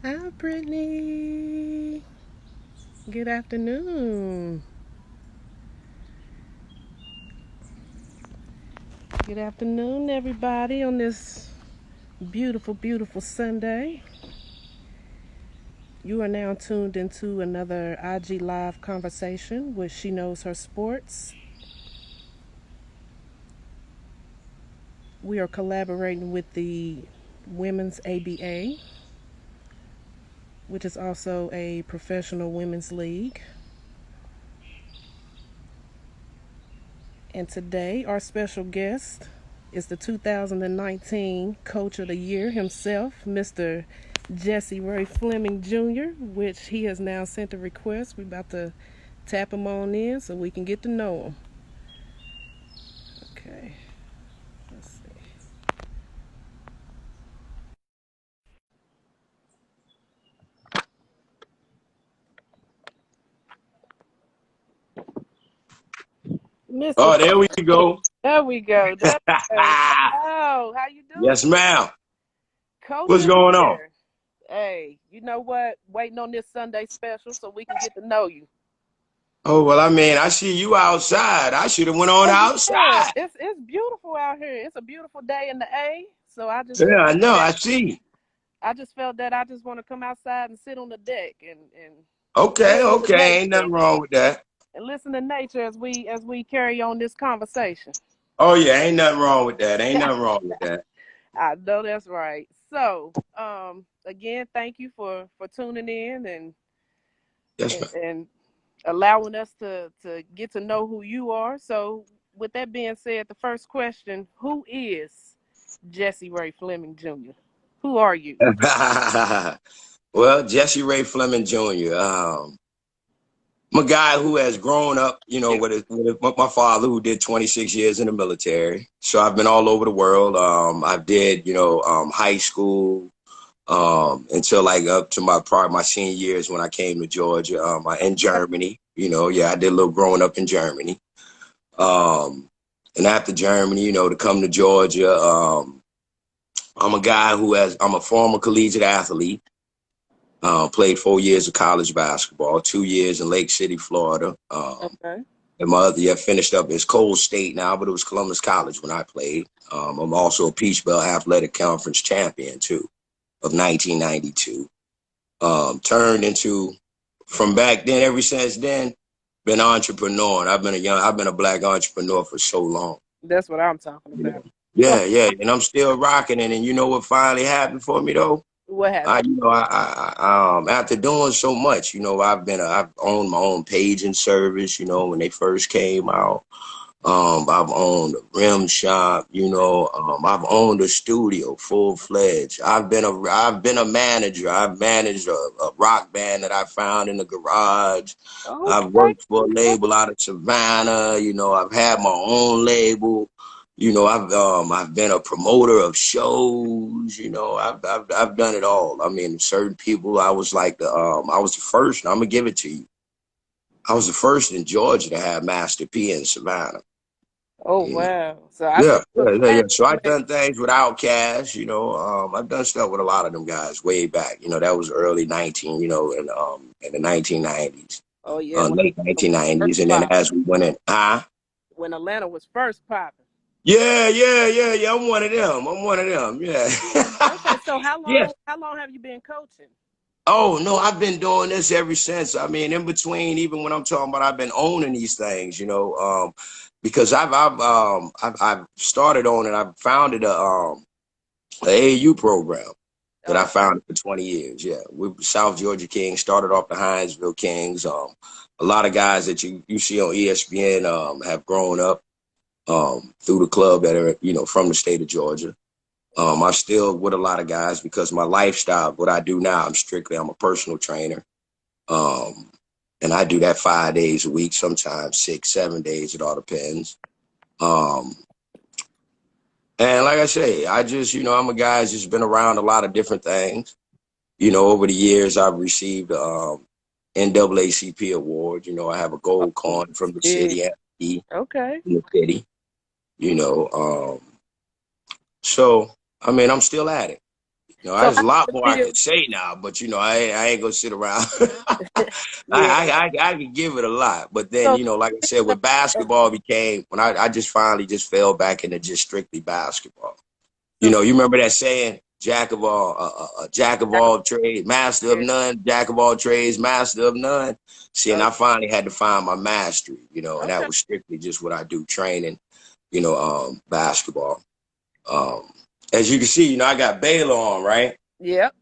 Hi, Brittany. Good afternoon. Good afternoon, everybody, on this beautiful, beautiful Sunday. You are now tuned into another IG Live conversation with She Knows Her Sports. We are collaborating with the Women's ABA, which is also a professional women's league. And today, our special guest is the 2019 Coach of the Year himself, Mr. Jessie Ray Fleming Jr., which he has now sent a request. We're about to tap him on in so we can get to know him. Okay, let's see. Mr. Oh, there we Fleming. go. There we go. There we go. Hello, how you Yes, doing? ma'am. Coach What's of the going on? Year. Hey, you know what? Waiting on this Sunday special so we can get to know you. Oh, well, I mean, I see you outside. I should have went on Oh yeah, outside. it's beautiful out here. It's a beautiful day in the A. So Yeah, I know. I see. I just felt that I just want to come outside and sit on the deck and Okay, listen to okay. Ain't nature nothing wrong with that. and listen to nature as we carry on this conversation. Oh, yeah. Ain't nothing wrong with that. Ain't nothing wrong with that. I know that's right. So, again, thank you for tuning in Yes, and, ma'am. and allowing us to get to know who you are. So, with that being said, the first question: who is Jessie Ray Fleming Jr.? Who are you? Well, Jesse Ray Fleming Jr. I'm a guy who has grown up, with my father who did 26 years in the military. So I've been all over the world. I did, high school, until like up to my senior years when I came to Georgia, in Germany. I did a little growing up in Germany. And after Germany, to come to Georgia, I'm a former collegiate athlete. Played 4 years of college basketball, 2 years in Lake City, Florida. Okay. And my other year finished up as Cold State now, but it was Columbus College when I played. I'm also a Peach Belt Athletic Conference champion too of 1992. Turned into from back then, ever since then, been entrepreneur. And I've been a black entrepreneur for so long. That's what I'm talking You know? about. Yeah, yeah. And I'm still rocking it. And you know what finally happened for me though? What happened? After doing so much, I've owned my own paging service, when they first came out. I've owned a rim shop, I've owned a studio full fledged. I've been a manager. I've managed a rock band that I found in the garage. I've Okay. worked for a label out of Savannah. I've had my own label. I've been a promoter of shows. I've done it all. I mean, certain people. I was the first. And I'm gonna give it to you. I was the first in Georgia to have Master P in Savannah. Oh You know? wow. So I see Yeah, you yeah, a yeah, yeah. flat So I've flat. done things with Outkast. I've done stuff with a lot of them guys way back. That was early 19. In the 1990s, Oh yeah, when late Atlanta was first 1990s, and then popping. as we went in, When Atlanta was first popping. yeah, yeah, yeah, yeah. I'm one of them. I'm one of them. Yeah. Okay, so how Yeah. long have you been coaching? Oh no, I've been doing this ever since. I mean, in between, even when I'm talking about, I've been owning these things, because I've started owning. I've founded a AAU program that I Okay. founded for 20 years. Yeah, we South Georgia Kings started off the Hinesville Kings. A lot of guys that you see on ESPN have grown up through the club that are from the state of Georgia. I still with a lot of guys because my lifestyle, what I do now, I'm a personal trainer. Um, and I do that 5 days a week, sometimes 6, 7 days. It all depends. Um, and like I say, I'm a guy who's just been around a lot of different things. Over the years, I've received NAACP award. I have a gold Oh, coin that's from the big. city, in Okay. the city. You know, um, so I mean, I'm still at it. You know, So there's how a lot did more it I feel? could say now, but you know, I ain't gonna sit around. Yeah. I can give it a lot, but then So you know, like I said, speaking with of, basketball became when I just finally just fell back into just strictly basketball. You so know, you remember that saying, jack of all trades, master of yeah. none, jack of all trades, master of none. See, and Oh, I finally had to find my mastery, you know, and that okay. was strictly just what I do, training, you know, basketball. Um, as you can see, you know, I got Baylor on, right? Yep.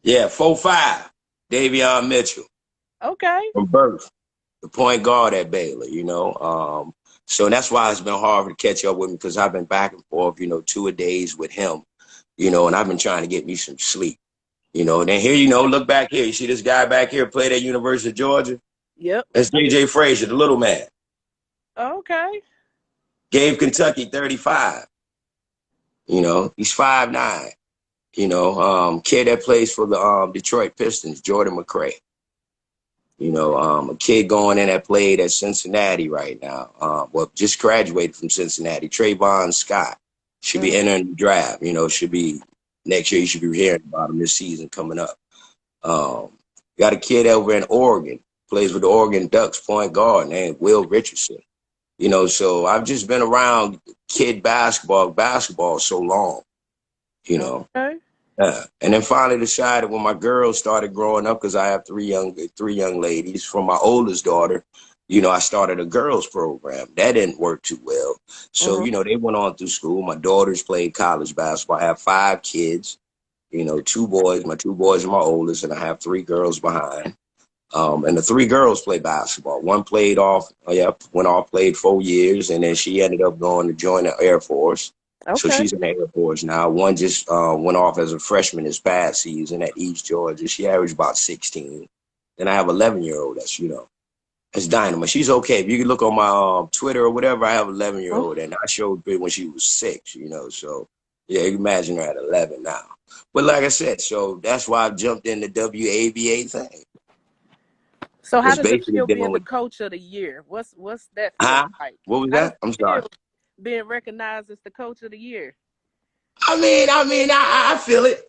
Yeah, 4'5", Davion Mitchell Okay. from birth, the point guard at Baylor, you know. So that's why it's been hard to catch up with me because I've been back and forth, you know, 2 a days with him, you know, and I've been trying to get me some sleep, you know. And then here, you know, look back here. You see this guy back here played at University of Georgia? Yep. That's J.J. Frazier, the little man. Okay. Gave Kentucky 35. You know, he's 5'9". You know, kid that plays for the Detroit Pistons, Jordan McRae. You know, a kid going in that played at Cincinnati right now. Well, just graduated from Cincinnati. Trayvon Scott should be Mm-hmm. entering the draft. You know, should be next year. You should be hearing about him this season coming up. Um, got a kid over in Oregon, plays with the Oregon Ducks, point guard named Will Richardson. You know, so I've just been around kid basketball so long. You know, Okay. and then finally decided when my girls started growing up, because I have three young ladies. From my oldest daughter, you know, I started a girls program. That didn't work too well. So, Mm-hmm. you know, they went on through school. My daughters played college basketball. I have 5 kids, you know, 2 boys. My 2 boys are my oldest, and I have 3 girls behind. And the 3 girls play basketball. One played off, went off, played 4 years, and then she ended up going to join the Air Force. So Okay. she's in the Air Force now. One just went off as a freshman this past season at East Georgia. She averaged about 16. Then I have 11-year-old that's, you know, that's dynamite. She's okay. If you can look on my Twitter or whatever, I have 11-year-old, and I showed her when she was 6, you know. So, yeah, you can imagine her at 11 now. But like I said, so that's why I jumped in the WABA thing. So how It's does it basically feel being dealing the with, coach of the year? What's that feeling huh? like? What was How does that? I'm it sorry. feel being recognized as the coach of the year? I feel it.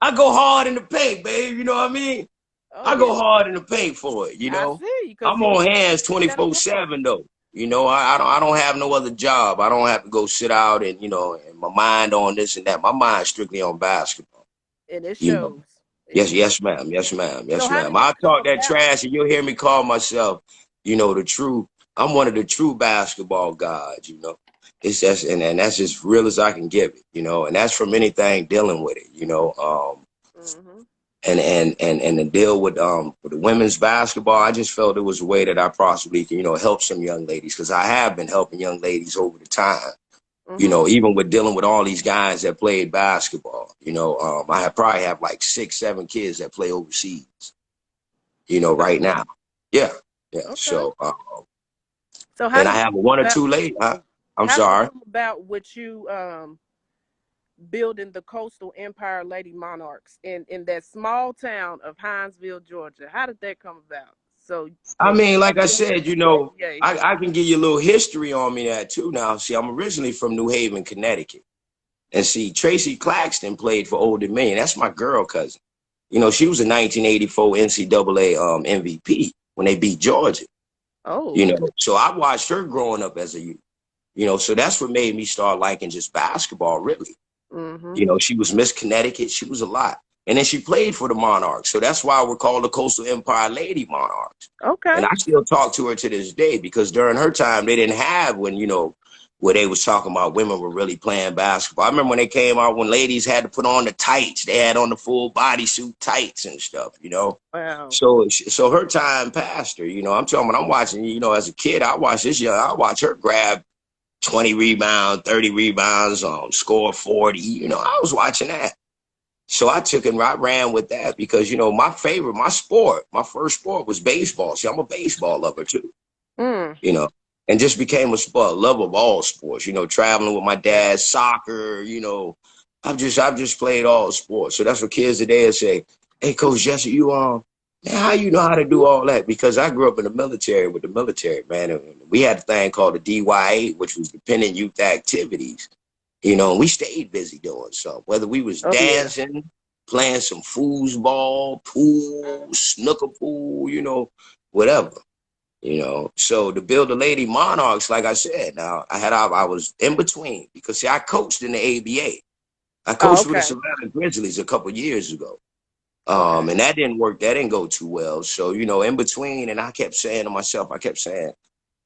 I go hard in the paint, babe. You know what I mean? Oh I yeah, go hard in the paint for it. You I know, see. Because I'm see, on hands that award 24/7 though. You know, I don't have no other job. I don't have to go sit out and you know, and my mind on this and that. My mind's strictly on basketball. and it You know. shows. It Yes, shows. yes, ma'am. Yes, ma'am. So Yes, how ma'am. did it I'll come talk that about? trash and you'll hear me call myself, you know, I'm one of the true basketball gods, you know. It's just, and that's as real as I can give it, you know, and that's from anything dealing with it, you know. Mm-hmm. And to deal with the women's basketball, I just felt it was a way that I possibly can, you know, help some young ladies because I have been helping young ladies over the time. You Mm-hmm. know, even with dealing with all these guys that played basketball, you know, probably have like 6, 7 kids that play overseas, you know, Wow. right now. Yeah. Yeah. Okay. So, So how and I did it have come one or about? two late. I'm How did it sorry. come about with you building the Coastal Empire Lady Monarchs in that small town of Hinesville, Georgia? How did that come about? So I that mean, like I you said, you know, yeah. I can give you a little history on me that too now. See, I'm originally from New Haven, Connecticut. And see, Tracy Claxton played for Old Dominion. That's my girl cousin. You know, she was a 1984 NCAA MVP when they beat Georgia. Oh, You okay. know, so I watched her growing up as a youth. You know, so that's what made me start liking just basketball, really. Mm-hmm. You know, she was Miss Connecticut. She was a lot. And then she played for the Monarchs. So that's why we're called the Coastal Empire Lady Monarchs. And Okay. I still talk to her to this day because during her time, they didn't have when, you know, where they was talking about women were really playing basketball. I remember when they came out when ladies had to put on the tights. They had on the full bodysuit tights and stuff, you know. Wow. So her time passed her, you know. I'm watching, you know, as a kid, I watch her grab 20 rebounds, 30 rebounds, score 40. You know, I was watching that. So I took and I ran with that because, you know, my first sport was baseball. See, I'm a baseball lover too, Mm. you know, and just became a sport, love of all sports, you know, traveling with my Yeah. dad, soccer, you know, I've just played all sports. So that's what kids today will say, hey, Coach Jessie, man, how you know how to do all that? Because I grew up in the military with the military, man. And we had a thing called the DYA, which was Dependent Youth Activities. You know, and we stayed busy doing something, whether we was Oh yeah. dancing, playing some foosball, pool, snooker pool, you know, whatever. You know, so to build the Lady Monarchs, like I said, now I was in between because see, I coached in the ABA. I Oh, coached with the okay. Savannah Grizzlies a couple years ago. Okay. And that didn't work. That didn't go too well. So, you know, in between, and I kept saying to myself, I kept saying,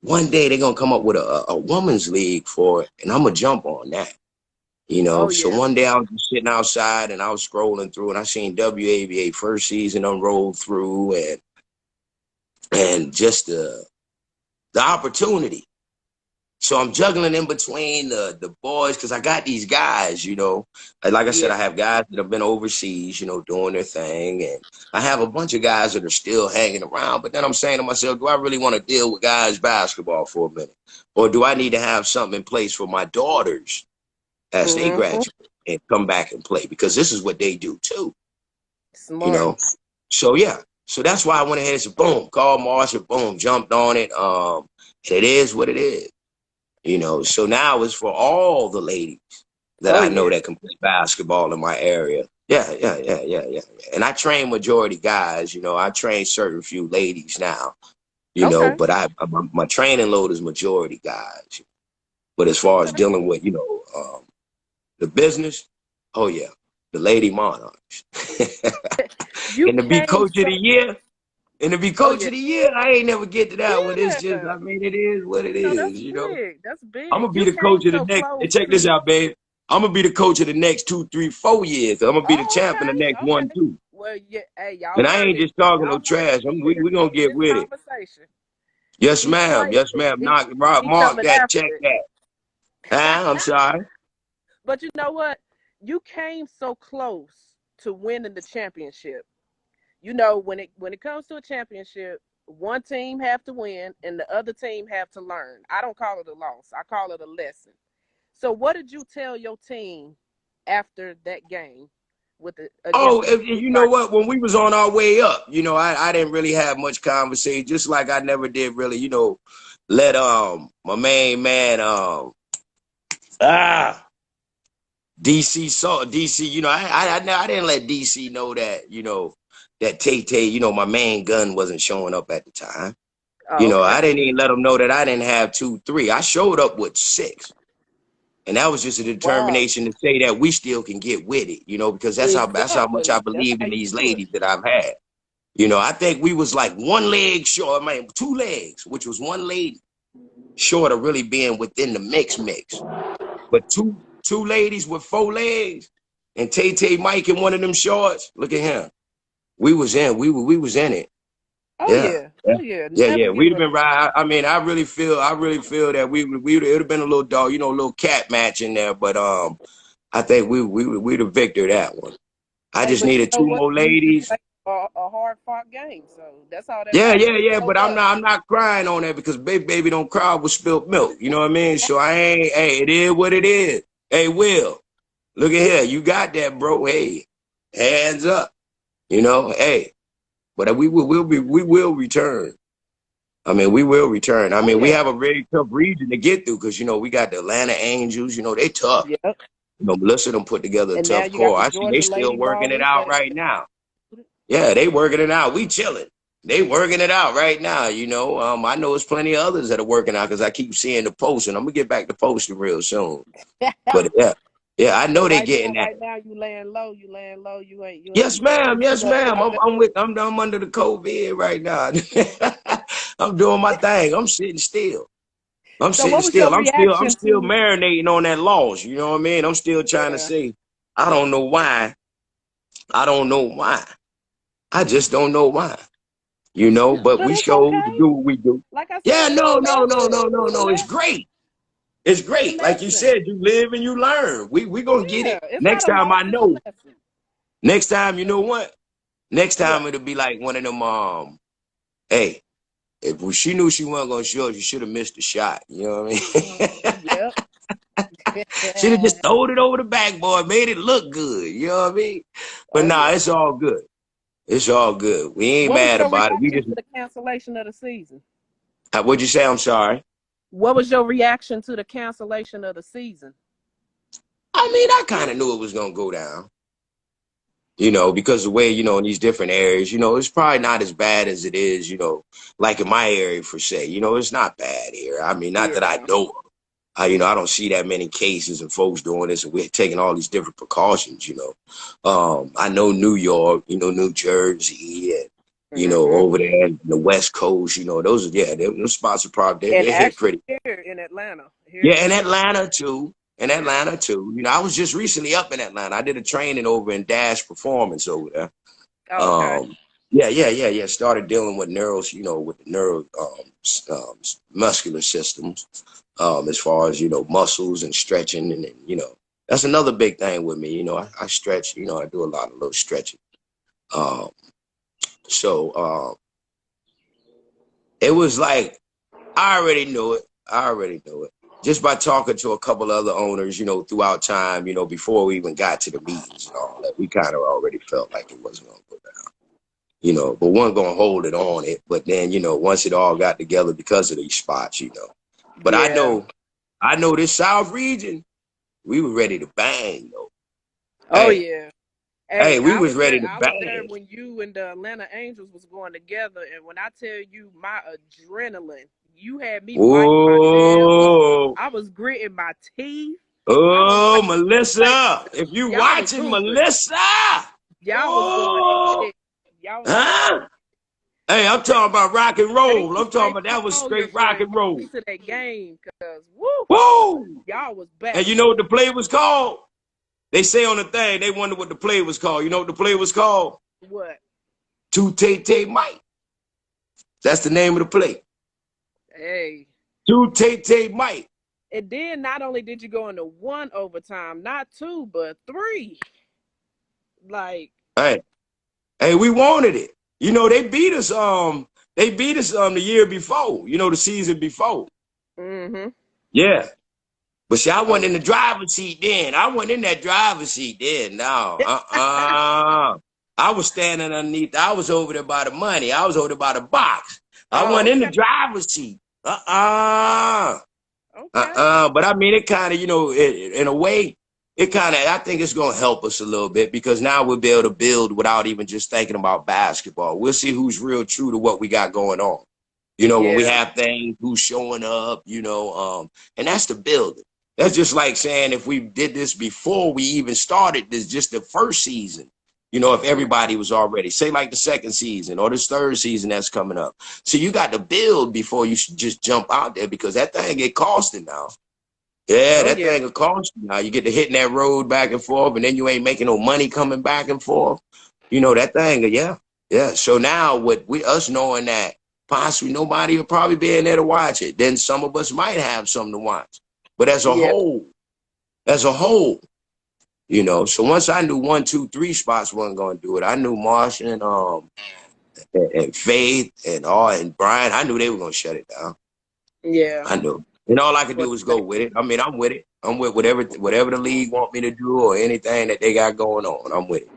one day they're gonna come up with a women's league for it, and I'm gonna jump on that. You know, Oh so yeah. one day I was just sitting outside and I was scrolling through and I seen WABA first season unroll through and just the opportunity. So I'm juggling in between the boys because I got these guys, you know. Like I said, Yeah. I have guys that have been overseas, you know, doing their thing. And I have a bunch of guys that are still hanging around. But then I'm saying to myself, do I really want to deal with guys basketball for a minute? Or do I need to have something in place for my daughters as they Mm-hmm. graduate and come back and play? Because this is what they do too, you Smart. know. So yeah. So that's why I went ahead and said, boom, called Marshall, boom, jumped on it. And it is what it is. You know, so now it's for all the ladies that Oh I know yeah. that can play basketball in my area. Yeah. And I train majority guys, you know, I train certain few ladies now, you know, Okay. but my training load is majority guys. But as far as Okay. dealing with, you know, the business, oh yeah, the Lady Monarchs. You And to be came coach of so. the year, and to be Oh coach yeah. of the year, I ain't never get to that one. It's just, Yeah. I mean, it is what it You know that's is, you know. big. That's I'm big. gonna be You the came coach of the so next. close And check this to. out, babe. I'm gonna be the coach of the next 2, 3, 4 years. I'm gonna be the Oh, champ in the okay. next one, Okay. too. Well, yeah. Hey, y'all And I heard ain't it. just talking no Y'all heard trash. it We here gonna in get this with it. conversation. Yes, He ma'am. claimed Yes, it. ma'am. Knock, He mark coming that. after Check it. that. Ah, I'm sorry. But you know what? You came so close to winning the championship. You know, when it comes to a championship, one team have to win and the other team have to learn. I don't call it a loss. I call it a lesson. So what did you tell your team after that game with the Oh, against the and you know what? When we was on our way up, you know, I didn't really have much conversation. Just like I never did really, you know, let my main man ah DC saw DC. You know, I didn't let DC know that, you know, that Tay Tay, you know, my main gun wasn't showing up at the time. Oh, You know, okay. I didn't even let them know that I didn't have 2, 3. I showed up with 6. And that was just a Wow. determination to say that we still can get with it, you know, because that's how much I Exactly. That's believed how in you these do it. ladies that I've had. You know, I think we was like one leg short, I mean, 2 legs, which was one lady short of really being within the mix. But two ladies with 4 legs and Tay Tay Mike in one of them shorts. Look at him. We was in it. Oh Yeah. yeah. Yeah. Oh yeah. Never Yeah. We'd give have up. been right. I mean, I really feel that we it would have been a little dog, you know, a little cat match in there, but I think we the victor that one. I Hey, just but you needed know 2 what? more You ladies. played a hard fought game, so that's all that Yeah, matters. yeah, You yeah. showed But up. I'm not crying on that because baby don't cry with spilt milk. You know what I mean? So I ain't. Hey, it is what it is. Hey, Will, look at here. You got that, bro. Hey, hands up. You know, hey. But we will return. I mean, we will return. I Oh mean, we yeah. have a very tough region to get through because you know we got the Atlanta Angels. You know they tough. Yep. You know, Melissa done put together a And now tough you got core. the I see they Georgia still Lady working it Ballers. out right now. Yeah, they working it out. We chilling. They working it out right now. You know, I know there's plenty of others that are working out because I keep seeing the post, and I'm gonna get back to posting real soon. But yeah, I know But they getting that. right now, you laying low. You laying low. You ain't Yes, ma'am. putting too Yes, much ma'am. out there. I'm under the COVID right now. I'm doing my thing. I'm sitting still. I'm So, sitting what was your still. I'm reaction still to? marinating on that loss. You know what I mean? I'm still trying to Yeah. say, I don't know why. I don't know why. I just don't know why. You know, but But we it's show to okay. do what we do. Like I Yeah, said, it's a lesson. It's a no. It's lesson. great. It's It's a great. Like you lesson. said, you live and you learn. We gonna get Yeah. it. It's Next not a time loss. I It's a know. lesson. Next time, you know what? Next time What? it'll be like one of them hey, if she knew she wasn't gonna show, she should have missed the shot. You know what I mean? Yep. Should have just thrown it over the backboard, made it look good. You know what I mean? But Oh nah, yeah. it's all good. It's all good. We ain't What was mad your about it. We reaction just to the cancellation of the season? what'd you say? I'm sorry. What was your reaction to the cancellation of the season? I mean, I kind of knew it was gonna go down. Because the way, in these different areas, it's probably not as bad as it is, like in my area for say, it's not bad here. I mean, not that I Yeah. know of. I don't see that many cases and folks doing this, and we're taking all these different precautions. I know New York, New Jersey, and over there in the West Coast, those are those spots are probably And they hit actually pretty. here in Atlanta. Here Yeah, in in Atlanta. Atlanta too. In Yeah. Atlanta too. I was just recently up in Atlanta. I did a training over in Dash Performance over there. Oh, okay. Yeah. Started dealing with with the muscular systems, as far as muscles and stretching, and that's another big thing with me. I stretch. I do a lot of little stretching. Um, so it was like I already knew it. Just by talking to a couple other owners, throughout time, before we even got to the meetings and all that, we kind of already felt like it wasn't going to go down. But one going to hold it on it. But then, once it all got together because of these spots. But Yeah. I know this South region, we were ready to bang, though. Oh Hey, yeah. hey, Hey, we was ready to I was there bang. when you and the Atlanta Angels was going together, and when I tell you my adrenaline, you had me biting my nails. Whoa. I was gritting my teeth. I was Oh, like, Melissa. If you y'all was watching, hooping. Melissa. Y'all was going Oh. at it. Y'all was going. Huh? Hey, I'm Thank, talking about rock and thank roll. you, I'm talking St. about that was Paul, here straight for rock and inviting roll. me to that game, cause woo, Woo! y'all was And back. you know what the play was called? They say on the thing, they wonder what the play was called. You know what the play was called? What? Two Tay Mike. That's the name of the play. Hey. Two Tay Mike. And then not only did you go into one overtime, not two, but three. Like, Hey, hey, we wanted it. They beat us the year before, the season before. mm-hmm. Yeah. But see, I Oh wasn't in the driver's seat then. I wasn't in that driver's seat then. No. I was standing underneath. I was over there by the money. I was over there by the box. I oh, wasn't in the okay. driver's seat. Uh-uh. Okay. But I mean, it kind of, in a way, I think it's going to help us a little bit because now we'll be able to build without even just thinking about basketball. We'll see who's real true to what we got going on. When we Yeah. have things, who's showing up, and that's the building. That's just like saying if we did this before we even started this, just the first season, if everybody was already, say like the second season or this third season that's coming up. So you got to build before you should just jump out there because that thing get costing now. Yeah, Oh that yeah. thing will cost you now. You get to hitting that road back and forth, and then you ain't making no money coming back and forth. That thing, yeah. Yeah. So now with us knowing that possibly nobody will probably be in there to watch it, then some of us might have something to watch. But Yeah. as a whole, so once I knew 1, 2, 3 spots wasn't gonna do it, I knew Martian, and Faith and Brian, I knew they were gonna shut it down. Yeah. I knew. And all I could But do was go with it. I mean, I'm with it. I'm with whatever the league want me to do or anything that they got going on. I'm with it.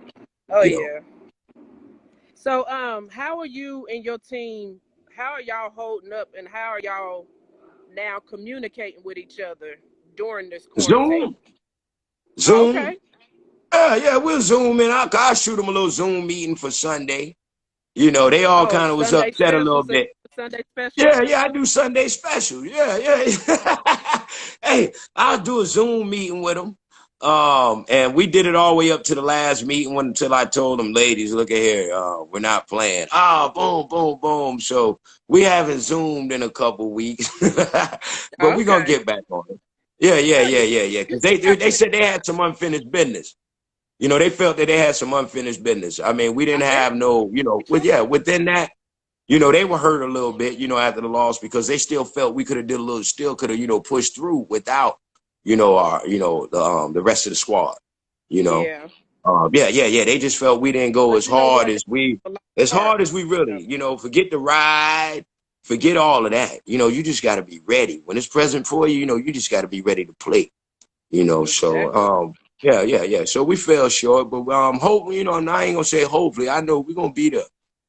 oh You know. yeah. So how are you and your team? How are y'all holding up, and how are y'all now communicating with each other during this quarantine? Zoom. Oh, Zoom. okay. Yeah, we'll zoom in. I'll shoot them a little Zoom meeting for Sunday. They all Oh, kind of was Sunday upset a little special. So bit. Sunday special. Yeah, I do Sunday special. Yeah. Hey, I'll do a Zoom meeting with them. And we did it all the way up to the last meeting until I told them, ladies, look at here, we're not playing. Boom, boom, boom. So we haven't Zoomed in a couple weeks, but we're gonna Okay. get back on it. Yeah. You Because still they have they to. said they had some unfinished business. They felt that they had some unfinished business. I mean, we didn't Yeah. have no, within that. They were hurt a little bit, after the loss because they still felt we could have still could have, pushed through without, our, the rest of the squad, you know. Yeah. Yeah. They just felt we didn't go But as you know hard what? as we, A lot as of heart. hard as we really, forget the ride, forget all of that. You just got to be ready when it's present for you. You just got to be ready to play. So Exactly. yeah. So we fell short, but hopefully, and I ain't gonna say hopefully. I know we're gonna be there.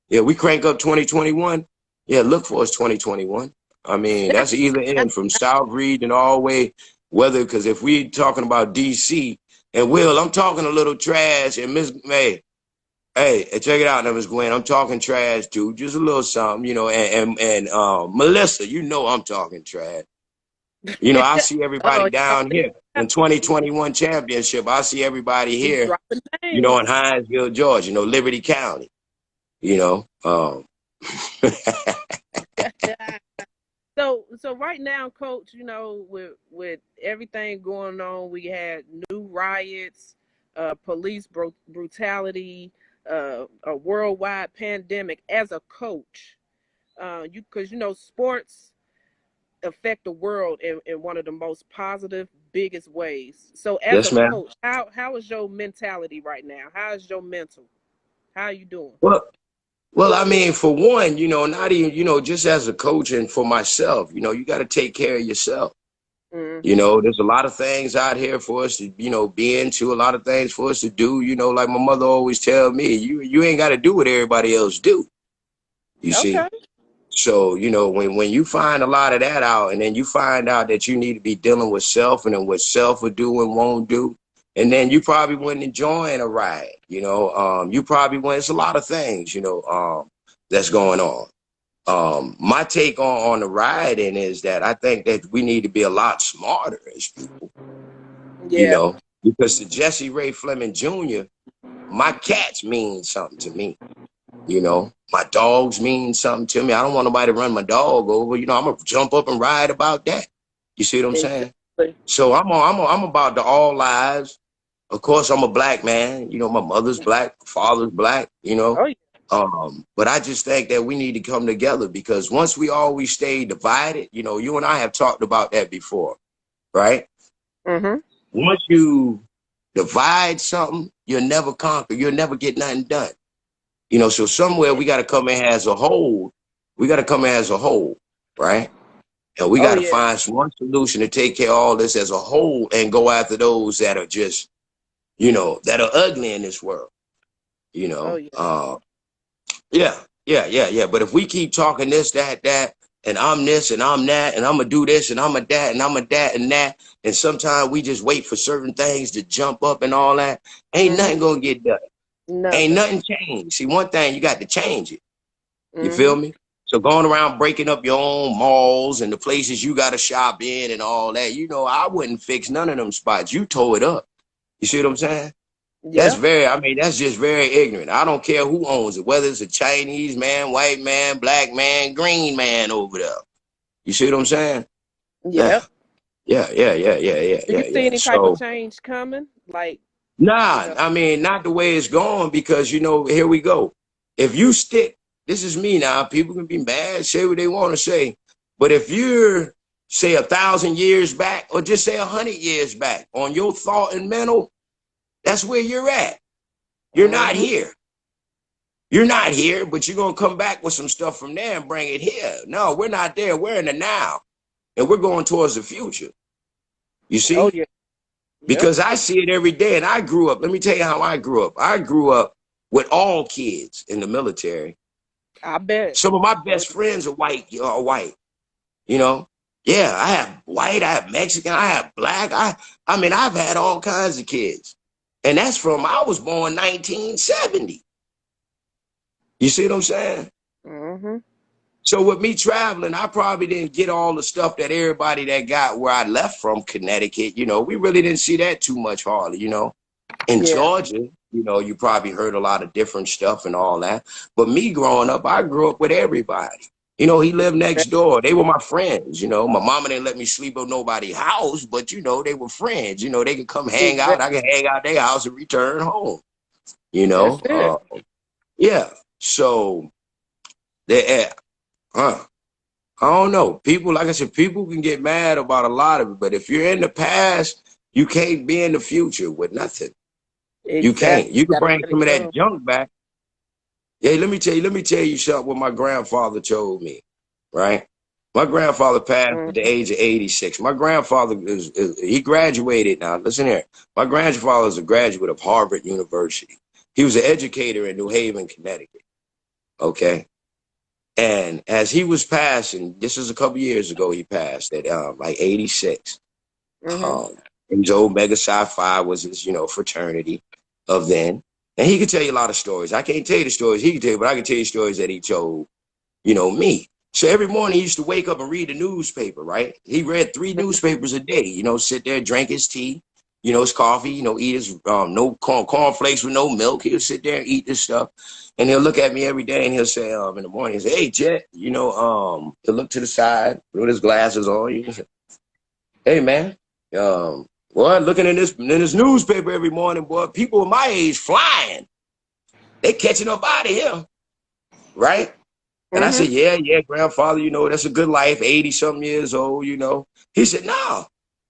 Yeah, we crank up 2021. Yeah, look for us 2021. I mean, that's either end from South Region all the way, whether because if we talking about DC, And Will, I'm talking a little trash, and Miss May, hey, check it out now, Miss Gwen. I'm talking trash too, just a little something, and Melissa, you know I'm talking trash. I see everybody Oh, down here in 2021 championship. I see everybody he here, dropping in names. Hinesville, Georgia, Liberty County, you know. So right now, Coach, with everything going on, we had new riots, police brutality, a worldwide pandemic. As a coach, because sports affect the world in one of the most positive, biggest ways. So as a Yes, ma'am. coach, how is your mentality right now? How is your mental? How are you doing? Well, I mean, for one, not even, just as a coach and for myself, you got to take care of yourself. Mm-hmm. There's a lot of things out here for us to, be into, a lot of things for us to do, like my mother always tell me, you ain't got to do what everybody else do. You see? Okay. So, when you find a lot of that out and then you find out that you need to be dealing with self and then what self will do and won't do, and then you probably wouldn't enjoy a ride, you probably wouldn't, it's a lot of things, that's going on. My take on the riding is that I think that we need to be a lot smarter as people, Yeah. because to Jesse Ray Fleming Jr., my cats mean something to me. My dogs mean something to me. I don't want nobody to run my dog over. I'm gonna jump up and ride about that. You see what I'm saying? Exactly. So I'm about the all lives. Of course, I'm a black man. My mother's black, father's black. Oh yeah. But I just think that we need to come together, because once we always stay divided, you and I have talked about that before, right? Mm-hmm. Once you divide something, you'll never conquer. You'll never get nothing done. So somewhere we got to come in as a whole. We got to come in as a whole, right? And we Oh got to yeah. find one solution to take care of all this as a whole and go after those that are just, that are ugly in this world, you Oh know. yeah. Yeah. But if we keep talking this, that, and I'm this and I'm that, and I'm going to do this and I'm a that and I'm a that and that, and sometimes we just wait for certain things to jump up and all that, ain't Mm-hmm. nothing going to get done. Ain't Nothing. nothing changed. See, one thing, you got to change it. You Mm-hmm. feel me? So going around breaking up your own malls and the places you got to shop in and all that, I wouldn't fix none of them spots. You tore it up. You see what I'm saying? Yeah. That's just very ignorant. I don't care who owns it, whether it's a Chinese man, white man, black man, green man over there. You see what I'm saying? Yeah, Yep. Do you see yeah. any type of So, change coming? Like, you nah, know. I mean, not the way it's going, because, here we go. If you stick, this is me now, people can be mad, say what they want to say. But if you're, say, 1,000 years back, or just say 100 years back on your thought and mental, that's where you're at. You're not Mm-hmm. here. You're not here, but you're going to come back with some stuff from there and bring it here. No, we're not there. We're in the now. And we're going towards the future. You Oh see? yeah. Yep. Because I see it every day. And I grew up. Let me tell you how I grew up. I grew up with all kids in the military. I bet. Some of my Oh best friends are white. You know? Yeah, I have white, I have Mexican, I have black. I mean, I've had all kinds of kids. And that's I was born 1970. You see what I'm saying? yeah. Mm-hmm. So with me traveling, I probably didn't get all the stuff that everybody that got where I left from, Connecticut. We really didn't see that too much hardly, In Yeah. Georgia, you probably heard a lot of different stuff and all that. But me growing up, I grew up with everybody. He lived next door. They were my friends. My mama didn't let me sleep at nobody's house, but they were friends. They could come hang out. Exactly. I could hang out their house and return home. That's it. Yeah. So they, huh? I don't know. People, like I said, people can get mad about a lot of it, but if you're in the past, you can't be in the future with nothing. You can't. Exactly. You can Gotta bring let some it of that go. junk back. Hey, let me tell you something what my grandfather told me, right? My grandfather passed at the Mm-hmm. age of 86. My grandfather he graduated now. Listen here. My grandfather is a graduate of Harvard University. He was an educator in New Haven, Connecticut. Okay. And as he was passing, this is a couple years ago, he passed at like 86. Mm-hmm. Um, And his Omega Psi Phi was his, fraternity of then. And he could tell you a lot of stories. I can't tell you the stories he could tell you, but I can tell you stories that he told, me. So every morning he used to wake up and read the newspaper, right? He read 3 newspapers a day, sit there, drink his tea, his coffee, eat his no cornflakes with no milk. He'll sit there and eat this stuff. And he'll look at me every day and he'll say, in the morning, he'll say, "Hey, Jet," he'll look to the side with his glasses on. He'll say, "Hey, man, boy, looking in this newspaper every morning, boy, people of my age flying. They catching up out of here." Right? And I said, yeah, grandfather, that's a good life, 80-something years old, He said, "No,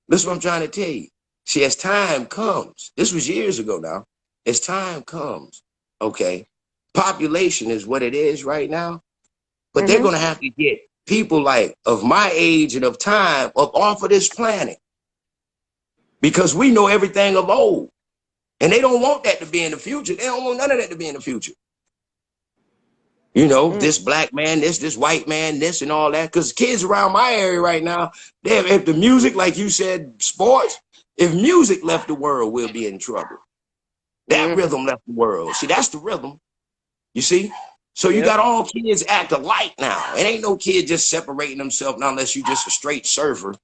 this is what I'm trying to tell you. See, as time comes, this was years ago now, as time comes, okay, population is what it is right now, but they're going to have to get people like of my age and of time up off of this planet because we know everything of old. And they don't want that to be in the future. They don't want none of that to be in the future. This black man, this white man, this and all that. Because kids around my area right now, if the music, like you said, sports, if music left the world, we'll be in trouble. That rhythm left the world. See, that's the rhythm. You see? So you got all kids act alike now. It ain't no kid just separating themselves now unless you just a straight surfer.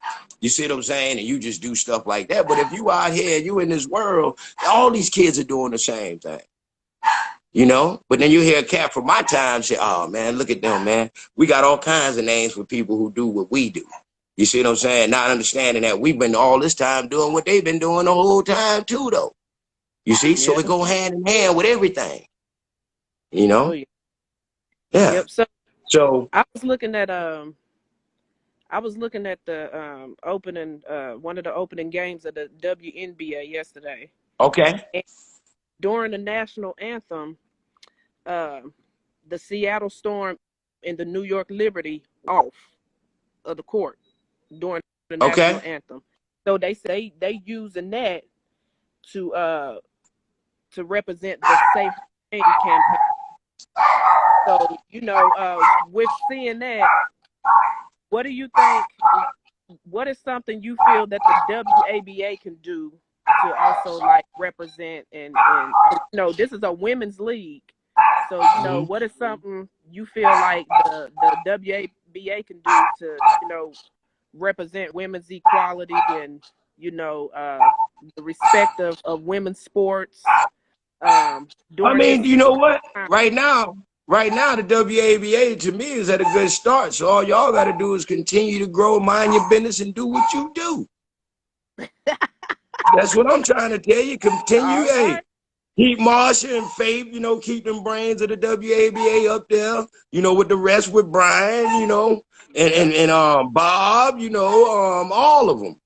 You see what I'm saying? And you just do stuff like that. But if you out here, you in this world, all these kids are doing the same thing. But then you hear a cat from my time say, "Oh, man, look at them, man. We got all kinds of names for people who do what we do." You see what I'm saying? Not understanding that we've been all this time doing what they've been doing the whole time too, though. You see? So it go hand in hand with everything. Oh, Yeah. Yep. So I was looking at the opening one of the opening games of the WNBA yesterday. okay. And during the national anthem, the Seattle Storm and the New York Liberty off of the court during the national anthem. So they say they using that to represent the Safe Game campaign. So with seeing that, what do you think? What is something you feel that the WABA can do to also like represent and this is a women's league. So what is something you feel like the WABA can do to represent women's equality and the respect of women's sports? You know what? Right now, the WABA to me is at a good start. So all y'all got to do is continue to grow, mind your business, and do what you do. That's what I'm trying to tell you. Continue, hey, keep Marsha and Faith, keep them brains of the WABA up there, with the rest with Brian, and Bob, all of them.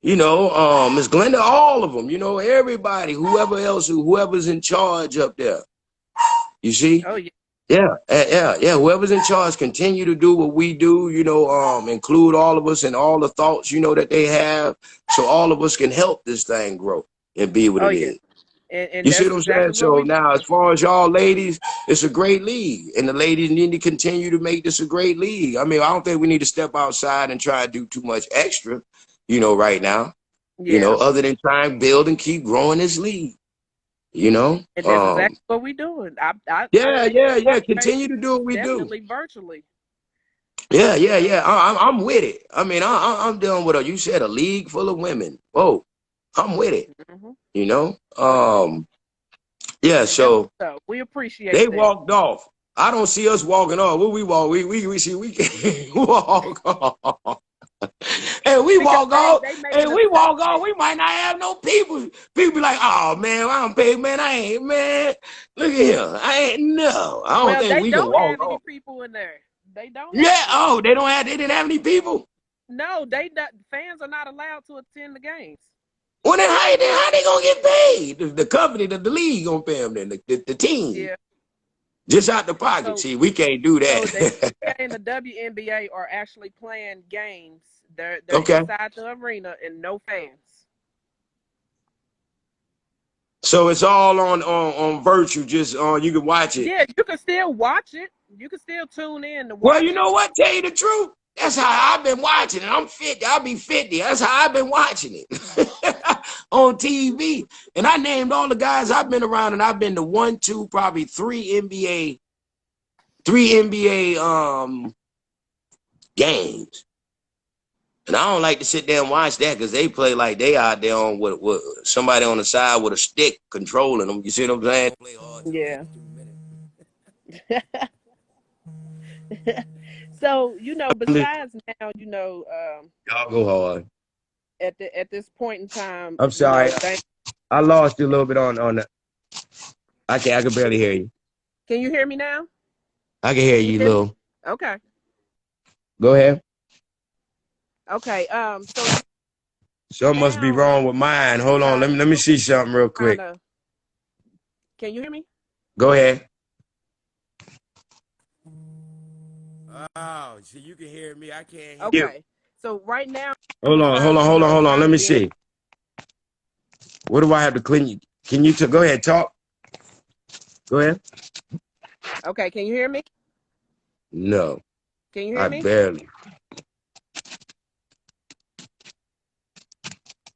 Miss Glenda, all of them, everybody, whoever's in charge up there. You see? Oh, yeah. Yeah. Whoever's in charge, continue to do what we do, include all of us and all the thoughts, that they have, so all of us can help this thing grow and be what it is. And you see what I'm saying? So now, as far as y'all ladies, it's a great league, and the ladies need to continue to make this a great league. I don't think we need to step outside and try to do too much extra, right now, other than try and build and keep growing this league. And that's exactly what we're doing. I continue to do what we do. Definitely virtually. Yeah. I'm with it. I'm dealing with you said a league full of women. Oh, I'm with it. So we appreciate they that. walked off. I don't see us walking off. We walk. We see we can walk off. And we walk off, we might not have no people. People be like, "Oh man, I don't pay, man. I ain't, man. Look at him. I ain't no. I don't think we can walk have any off." People in there. They don't. They didn't have any people. No, fans are not allowed to attend the games. Well, then how they gonna get paid? The company, the league gonna pay them. Then the team. Yeah. Just out the pocket. See, we can't do that. So the NBA and the WNBA are actually playing games. They're inside the arena and no fans. So it's all on virtual. Just you can watch it. Yeah, you can still watch it. You can still tune in to watch. Well, you know what? Tell you the truth. That's how I've been watching it. I'm 50. I'll be 50. That's how I've been watching it. on TV. And I named all the guys I've been around, and I've been to one, two, probably three NBA games. And I don't like to sit there and watch that because they play like they out there on with somebody on the side with a stick controlling them. You see what I'm saying? Yeah. So, besides now, Y'all go hard. at this point in time, I'm sorry. thank. I lost you a little bit on that. I can barely hear you. Can you hear me now? I can hear you, Lil. Okay. Go ahead. Okay. So Something must be wrong with mine. Hold on. Let me see something real quick. Can you hear me? Go ahead. Oh, so you can hear me. I can't hear you. Okay. So right now. Hold on. Let me see. What do I have to clean you? Can you go ahead, talk? Go ahead. Okay, can you hear me? No. Can you hear me? Barely.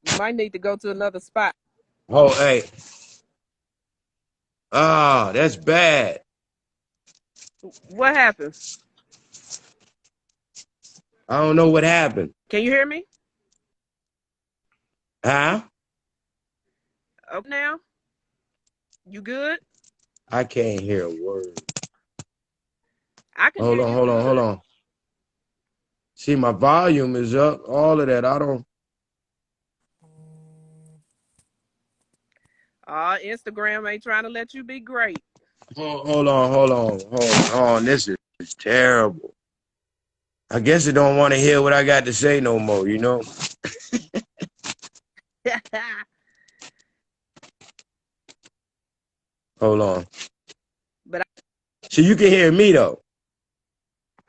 You might need to go to another spot. Oh, hey. Ah, that's bad. What happened? I don't know what happened. Can you hear me? Huh? Okay, now? You good? I can't hear a word. I can hear you. Hold on. See, my volume is up. All of that. I don't. Instagram ain't trying to let you be great. Hold on. This is terrible. I guess it don't want to hear what I got to say no more, you know? Hold on. But So you can hear me, though?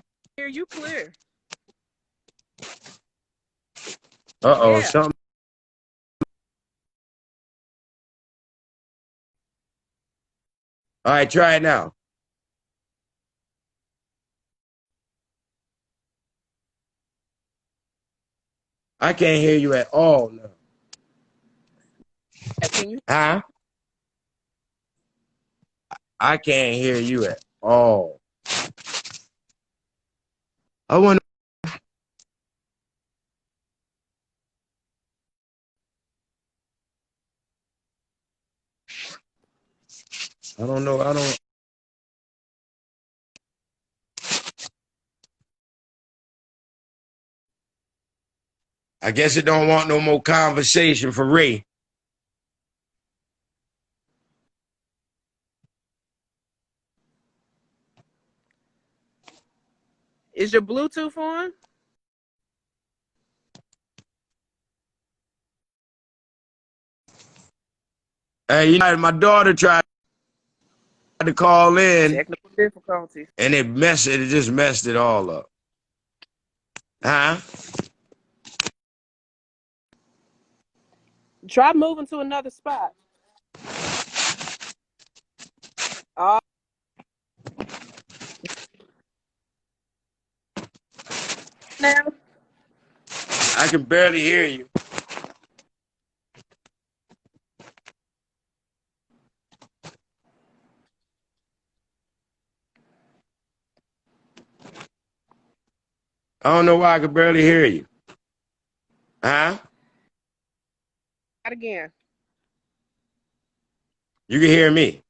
I hear you clear. Uh-oh, Yeah. something. All right, try it now. I can't hear you at all now. Can you? Huh? I can't hear you at all. I wonder. I don't know. I guess it don't want no more conversation for Ray. Is your Bluetooth on? Hey, my daughter tried to call in. Technical difficulties. And it just messed it all up. Huh? Try moving to another spot. Now? I can barely hear you. I don't know why I can barely hear you. Huh? Again. You can hear me.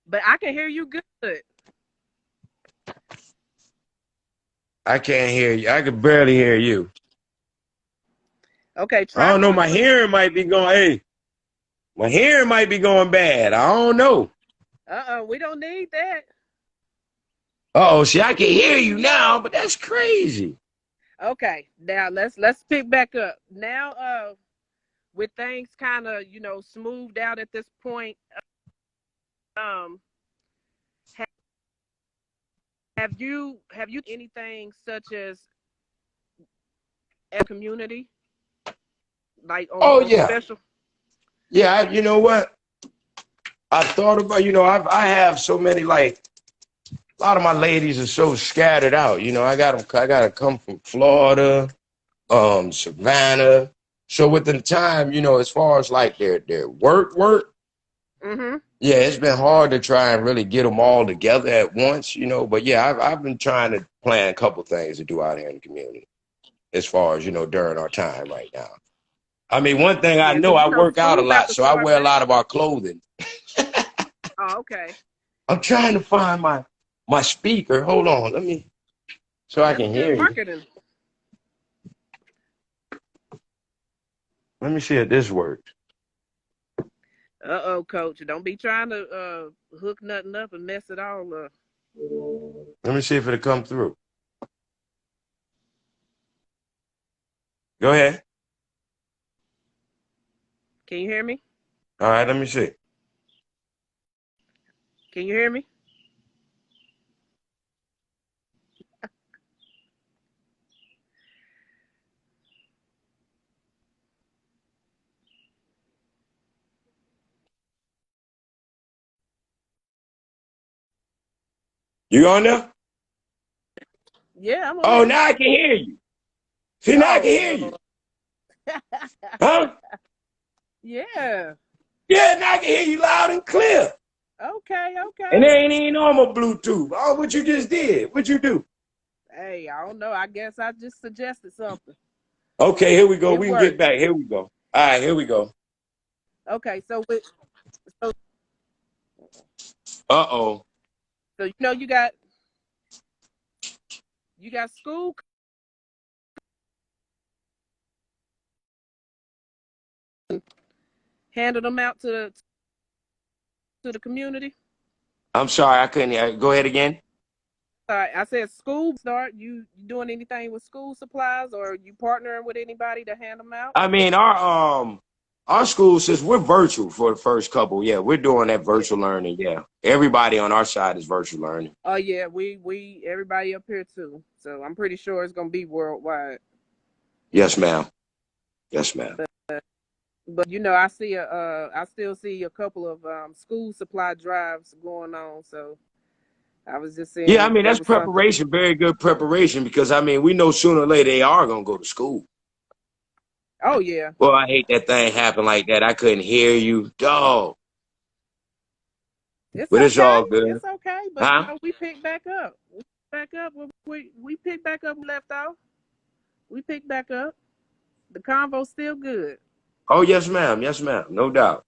But I can hear you good. I can't hear you. I can barely hear you. Okay, I don't know. My hearing might be going. Hey, my hearing might be going bad. I don't know. We don't need that. Uh-oh, see, I can hear you now, but that's crazy. Okay, now let's pick back up. Now, with things kind of smoothed out at this point, have you anything such as a community like on yeah. special? Yeah, you know what? I thought about, I have so many, like, a lot of my ladies are so scattered out. I got to come from Florida, Savannah, So within the time, as far as like their work, Mm-hmm. yeah, it's been hard to try and really get them all together at once, But yeah, I've been trying to plan a couple things to do out here in the community as far as, during our time right now. I mean, one thing I Yeah, know, because I work out a school about lot, to so I start wear a back. lot of our clothing. Oh, okay. I'm trying to find my speaker. Hold on, so I That's can good hear you. marketing. Let me see if this works. Uh-oh, coach. Don't be trying to hook nothing up and mess it all up. Let me see if it'll come through. Go ahead. Can you hear me? All right, let me see. Can you hear me? You on there? Yeah, I'm on Oh, there. now I can hear you. See, now I can Oh, hear you. Lord. Huh? Yeah. Yeah, now I can hear you loud and clear. Okay, And okay. there ain't even on my Bluetooth. Oh, what you just did? What you do? Hey, I don't know. I guess I just suggested something. Okay, here we go. It We can get worked. back. Here we go. All right, here we go. Okay, so Uh-oh. you got school handed them out to the community. I'm sorry, I couldn't hear. Go ahead again. Sorry, I said school start. You doing anything with school supplies, or you partnering with anybody to hand them out? I mean, our school, since we're virtual for the first couple, yeah, we're doing that Yeah. virtual learning. Yeah. Everybody on our side is virtual learning. Oh yeah, we everybody up here too. So I'm pretty sure it's gonna be worldwide. Yes, ma'am. Yes, ma'am. But I still see a couple of school supply drives going on. So I was just saying Yeah, I if mean, that that's was something. preparation, very good preparation, because I mean, we know sooner or later they are gonna go to school. Oh yeah, Well, I hate that thing happen like that. I couldn't hear you. Dog. it's But it's okay. all good. It's okay. But Huh? we pick back up. We pick back up. We pick back up. We left off. We pick back up. The convo's still good. Oh, yes, ma'am. Yes, ma'am. No doubt.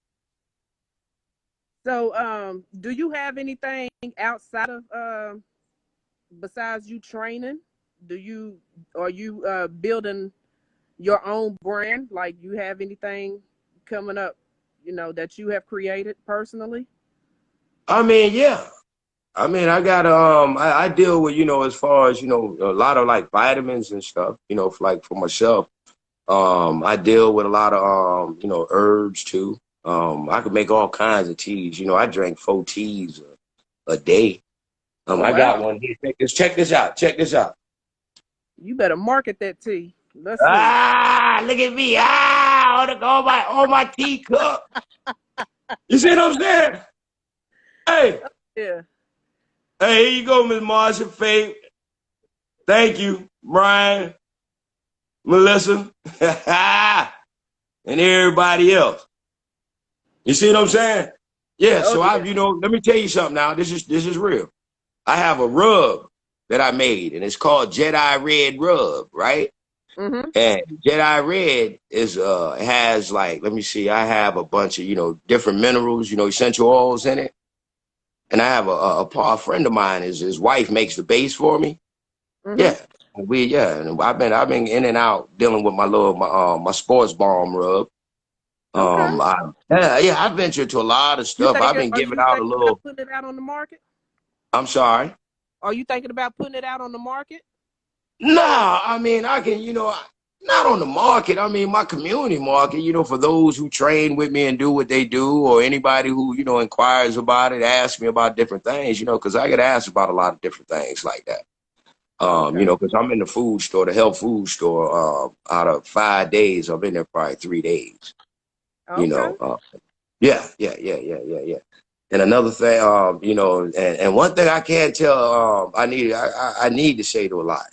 So do you have anything outside of besides you training? Do you Are you building your own brand? Like you have anything coming up, that you have created personally? I mean, yeah. I mean, I got I deal with, as far as, a lot of like vitamins and stuff, for myself. I deal with a lot of herbs too. I could make all kinds of teas. I drink 4 teas a day. Oh I got wow. one here. Check this out. Check this out. You better market that tea. Let's see. Ah, look at me. Ah, all my teacup. You see what I'm saying? Hey, Yeah. hey, here you go, Miss Marsha, Faith. Thank you, Brian, Melissa, and everybody else. You see what I'm saying? Yeah, Oh so yeah. let me tell you something now. This is real. I have a rub that I made, and it's called Jedi Red Rub, right? Mhm. And Jedi Red has like, let me see, I have a bunch of, different minerals, essential oils in it. And I have a friend of mine, his wife makes the base for me. Mhm. Yeah. And I've been in and out dealing with my sports balm rub. Okay. I ventured to a lot of You stuff. I've thinking? been Are giving you out a thinking about little. putting it out on the market? I'm sorry. Are you thinking about putting it out on the market? Nah, I mean, I can, not on the market. I mean, my community market, for those who train with me and do what they do, or anybody who, inquires about it, asks me about different things, because I get asked about a lot of different things like that. Okay. Because I'm in the food store, the health food store. Out of 5 days, I've been there probably 3 days. You Okay. know, yeah, yeah, yeah, yeah, yeah, yeah. And another thing, and one thing I can tell, I need to say to a lot,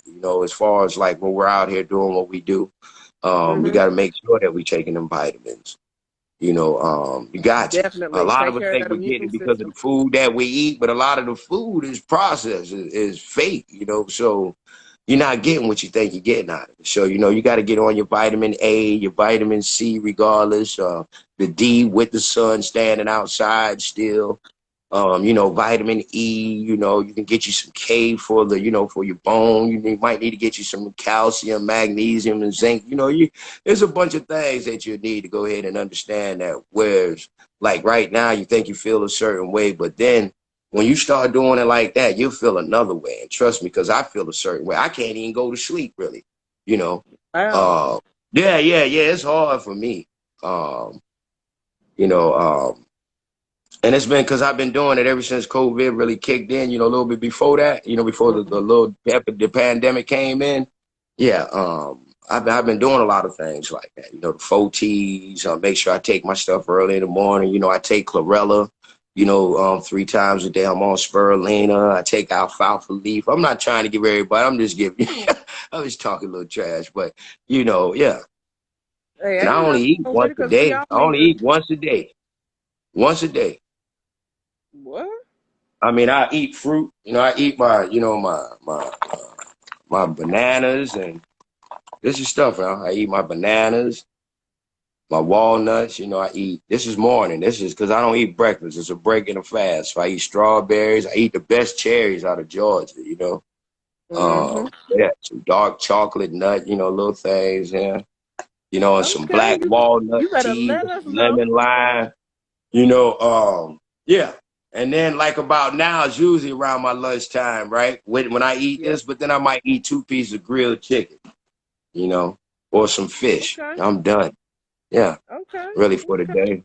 as far as like when we're out here doing what we do. We got to make sure that we taking them vitamins. You got to. A Definitely lot take of us care of think that we're getting immune it because of system. the food that we eat, but a lot of the food is processed, is fake, so you're not getting what you think you're getting out of it. So, you got to get on your vitamin A, your vitamin C, regardless, the D with the sun standing outside still. Vitamin E, you can get you some K for for your bone. Might need to get you some calcium, magnesium, and zinc. There's a bunch of things that you need to go ahead and understand that. Whereas, like right now, you think you feel a certain way, but then when you start doing it like that, you'll feel another way. And trust me, because I feel a certain way. I can't even go to sleep, really. You know, Wow. uh, yeah. It's hard for me. Um, you know, um, and it's been because I've been doing it ever since COVID really kicked in, a little bit before that, before the Mhm. little the pandemic came in. Yeah, I've been doing a lot of things like that. The 4 T's, make sure I take my stuff early in the morning. I take chlorella, 3 times a day. I'm on spirulina. I take alfalfa leaf. I'm not trying to give everybody, I'm just giving, I was talking a little trash, but, yeah. Hey, And I ain't only nothing eat wrong with once it a because we day. all I need only to. eat once a day. Once a day. What? I mean, I eat fruit. I eat my bananas and this is stuff. I eat my bananas, my walnuts. I eat. This is morning. This is because I don't eat breakfast. It's a break in a fast. So I eat strawberries. I eat the best cherries out of Georgia. Mm-hmm. Yeah, some dark chocolate nut. Little things. Yeah. And some Okay, black walnut you better tea let with us some know. lemon lime. Yeah. And then like about now, it's usually around my lunchtime, right? When I eat Yep. this, but then I might eat 2 pieces of grilled chicken, you know, or some fish. Okay. I'm done. Yeah, Okay. really for the Okay.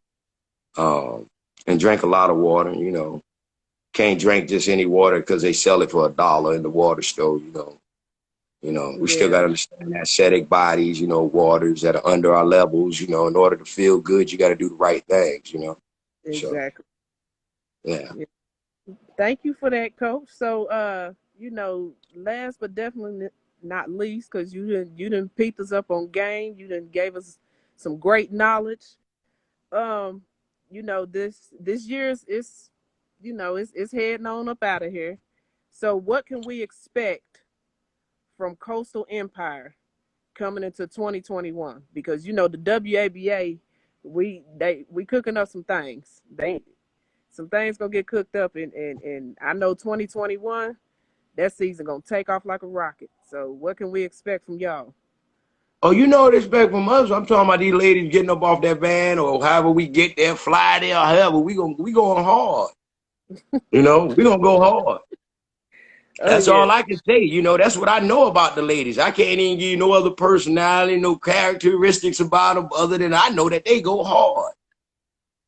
day. And drink a lot of water. Can't drink just any water because they sell it for $1 in the water store. We still got Yeah. to understand acidic bodies, waters that are under our levels, in order to feel good, you got to do the right things. So, Exactly. yeah. Yeah. Thank you for that, Coach. So, last but definitely not least, because you didn't pick us up on game. You didn't gave us some great knowledge. Um, this year's it's heading on up out of here. So, what can we expect from Coastal Empire coming into 2021? Because the WABA, we cooking up some things. Some things gonna get cooked up, and I know 2021 that season gonna take off like a rocket. So what can we expect from y'all? Oh, you know what expect from us. I'm talking about these ladies getting up off that van or however we get there, fly there, however, we going hard. We gonna go hard. Oh That's yeah. all I can say. That's what I know about the ladies. I can't even give you no other personality, no characteristics about them other than I know that they go hard.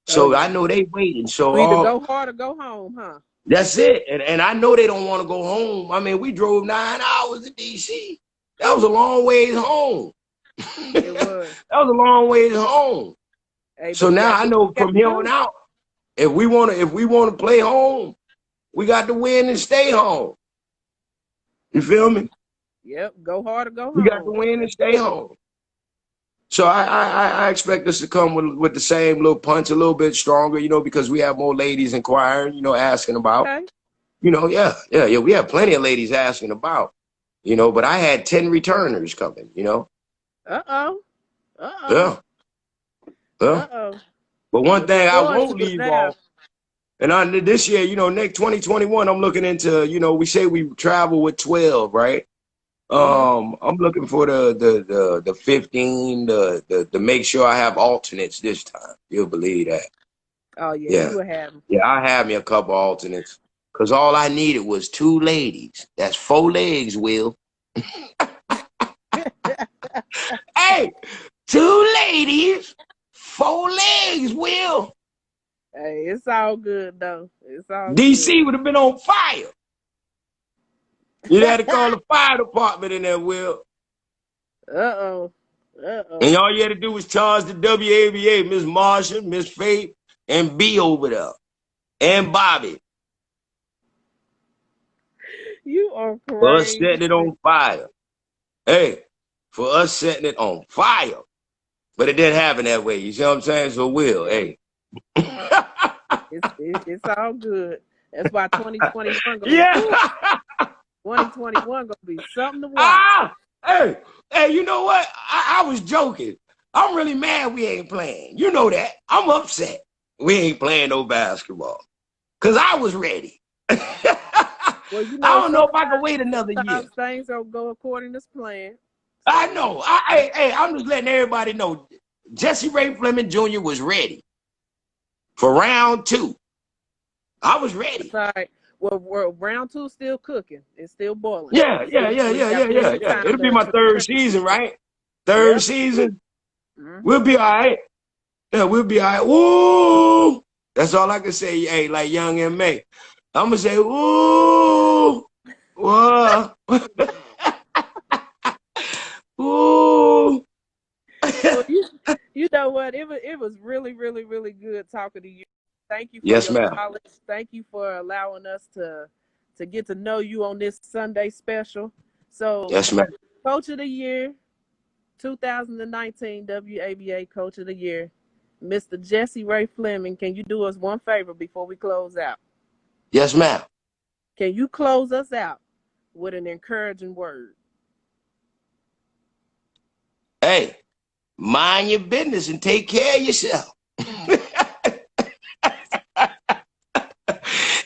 Oh So I yeah. know they waiting. So We either go hard or go home, huh? that's it. And I know they don't want to go home. I mean, we drove 9 hours to DC. That was a Whew, long ways home. it was. That was a long ways home. Hey, So but you now gotta I do know what from you here gotta on do. out, if we wanna play home, we got to win and stay home. You feel me? Yep, go hard or go We got to home. win and stay home. So I expect us to come with the same little punch, a little bit stronger, because we have more ladies inquiring, asking about, Okay. yeah. We have plenty of ladies asking about, but I had 10 returners coming. Uh-oh. Uh-oh. Yeah, yeah. Uh-oh. But one Looking thing I forward to won't it leave now. off. And on this year, next 2021, I'm looking into, we say we travel with 12, right? Mm-hmm. I'm looking for the 15, the make sure I have alternates this time. You'll believe that. Oh yeah, you Yeah. will have them. Yeah, I have me a couple alternates. Cause all I needed was 2 ladies. That's 4 legs, Will. Hey, 2 ladies, 4 legs, Will. Hey, it's all good though. It's all good. DC would have been on fire. You had to call the fire department in there, Will. Uh-oh. And Uh-oh. all you had to do was charge the WABA, Miss Marsha, Miss Faith, and B over there. And Bobby. You are Us crazy. setting it on fire. Hey, for us setting it on fire. But it didn't happen that way. You see what I'm saying? So Will, hey. It's all good. That's why 2021 gonna Yeah. 2021 gonna be something to watch. Hey, you know what? I was joking. I'm really mad we ain't playing. You know that. I'm upset. We ain't playing no basketball. Cause I was ready. Well, you I know, don't know if I can wait another year. sometimes things don't go according to plan. So. I know. I'm just letting everybody know. Jessie Ray Fleming Jr. was ready for round 2. I was ready. That's all right. Well, round 2 still cooking. It's still boiling. Yeah. Time It'll be my to 3rd season, right? 3rd season. Mm-hmm. We'll be all right. Yeah, we'll be all right. Woo! That's all I can say. Hey, like Young M.A. I'm gonna say, woo! Whoa! Woo! Well, you know what? It was really, really, really good talking to you. Thank you for yes, your ma'am. knowledge. Thank you for allowing us to get to know you on this Sunday special. So, Yes, ma'am. Coach of the Year, 2019 WABA Coach of the Year, Mr. Jessie Ray Fleming. Can you do us one favor before we close out? Yes, ma'am. Can you close us out with an encouraging word? Hey, mind your business and take care of yourself.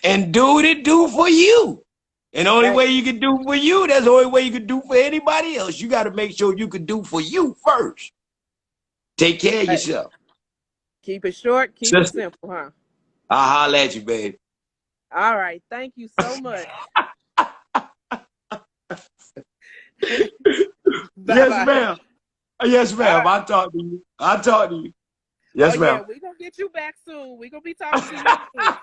And do what it do for you. And the only way you can do for you, that's the only way you can do for anybody else. You got to make sure you can do for you first. Take care of yourself. Keep it short, keep it simple, huh? I'll holler at you, babe. All right. Thank you so much. Yes, ma'am. Yes, ma'am. Right. I'll talk to you. Yes, ma'am. Yeah, we're going to get you back soon. We're going to be talking to you again.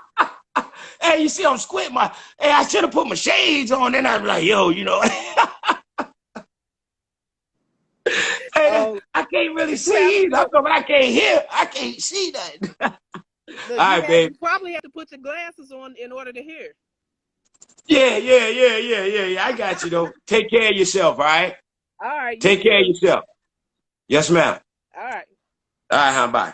Hey, you see, I'm squinting hey, I should have put my shades on, and I'm like, yo, you know. Hey, I can't really see. I can't hear. I can't see that. All right, babe. You probably have to put your glasses on in order to hear. Yeah. I got you, though. Take care of yourself, all right? All right. Take care of yourself. Yes, ma'am. All right. All right, bye.